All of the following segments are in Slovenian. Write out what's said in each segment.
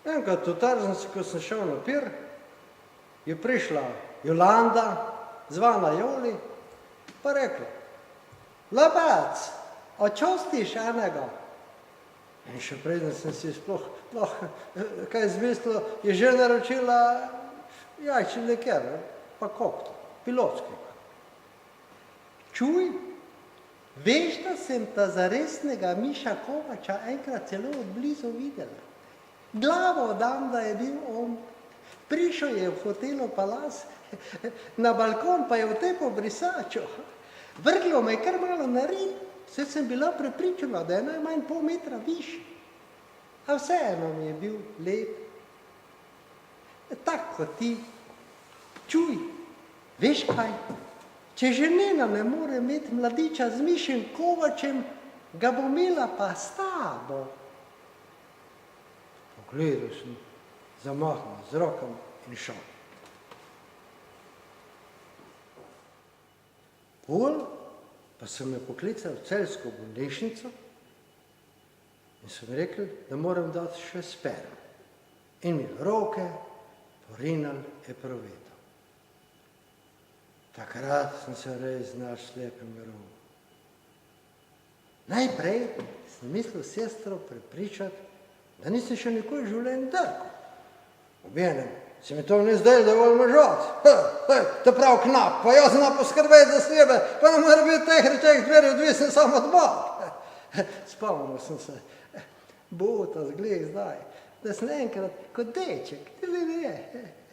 Enkrat v tržnici, ko sem šel na pir, je prišla Jolanda, zvana Joli, pa rekla: "Lebec, a čostiš enega?" In še preden sem si sploh kaj izmislil, je že naročila jajčni liker, pa koktel, pilotskega. "Čuj, veš, da sem ta zaresnega Miša Kovača enkrat celo od blizu videla. Glavo dam, da je bil on. Prišel je v hotelu Palas, na balkon pa je vtepel brisačo. Vrglo me je kar malo na rit, saj sem bila prepričana, da je najmanj pol metra višji. A vseeno mi je bil lep. Tak kot ti. Čuj, veš kaj, če ženina ne more imeti mladiča z Mišem Kovačem, ga bo imela pa s tabo." Pogledal sem, zamahnil z rokami in šel. Pol pa so me poklicali v celjsko bolnišnico in so mi rekli, da moram dati še sperm. In mi roke porinali eproveto. Takrat sem se res znaš slepem rogu. Najprej sem mislil sestro prepričati, da nisem še nikoli v življenju drgal. Obenem se mi to ne zdaj dovolj možat. To prav knap, pa jaz znam poskrbeti za sebe, pa ne mora biti teh rečeh dveri odvisen samo od bab. Spomnil sem se, Bota zgled zdaj, da sem enkrat kot deček,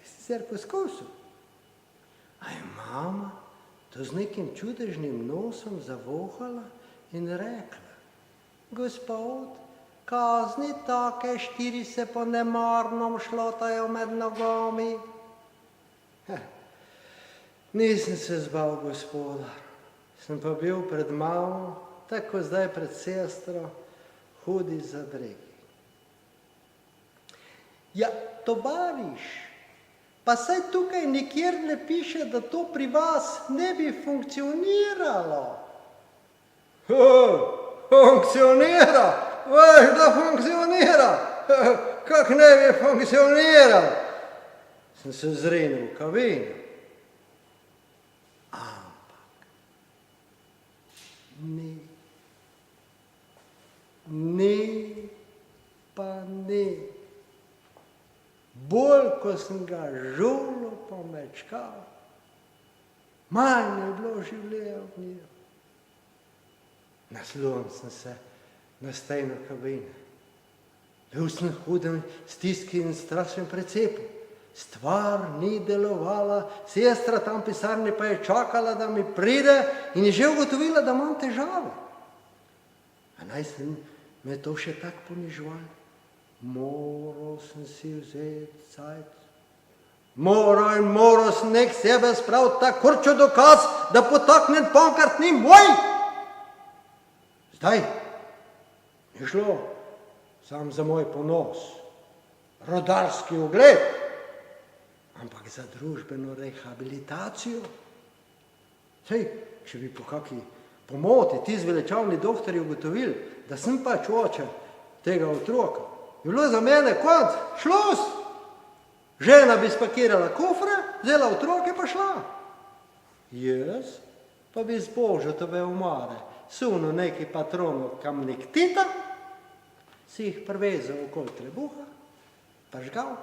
sicer poskusil. A je mama to z nekim čudežnim nosom zavohala in rekla: "Gospod, kazni take 4 se po nemarnom šlotajo med nogami." Nisem se zbal Gospoda, sem pa bil pred mamo, tako zdaj pred sestro, hudi zadregi. "Ja, tovariš, pa saj tukaj nikjer ne piše, da to pri vas ne bi funkcioniralo." Funkcionira? Veš, da funkcionira? Kak ne bi funkcioniral? Sem se zrinil v kabino. Ampak ni, pa ni. Bolj, ko sem ga žulil pa mečkal, manj je bilo življenja. Naslonil sem se na steno kabine. Bil sem v hudem stiski in strašnem precepu. Stvar ni delovala, sestra tam v pisarni pa je čakala, da mi pride in je že ugotovila, da imam težave. A naj se me to še tako poniževalo. Moral sem si vzeti cajt. Moral sem nek sebe spraviti tak kurčo dokaz, da potaknen pankart ni moj. Zdaj je šlo sam za moj ponos, rodarski ugled, ampak za družbeno rehabilitacijo. Sej, če bi po kaki pomoti ti zveličavni doktorji ugotovili, da sem pač oče tega otroka, je bilo za mene konc, šlos. Žena bi spakirala kofre, vzela otroke pa šla. Jaz pa bi z Božotove omare sunil nekaj patronov kamniktita, si jih privezal okoli trebuha, pa žgal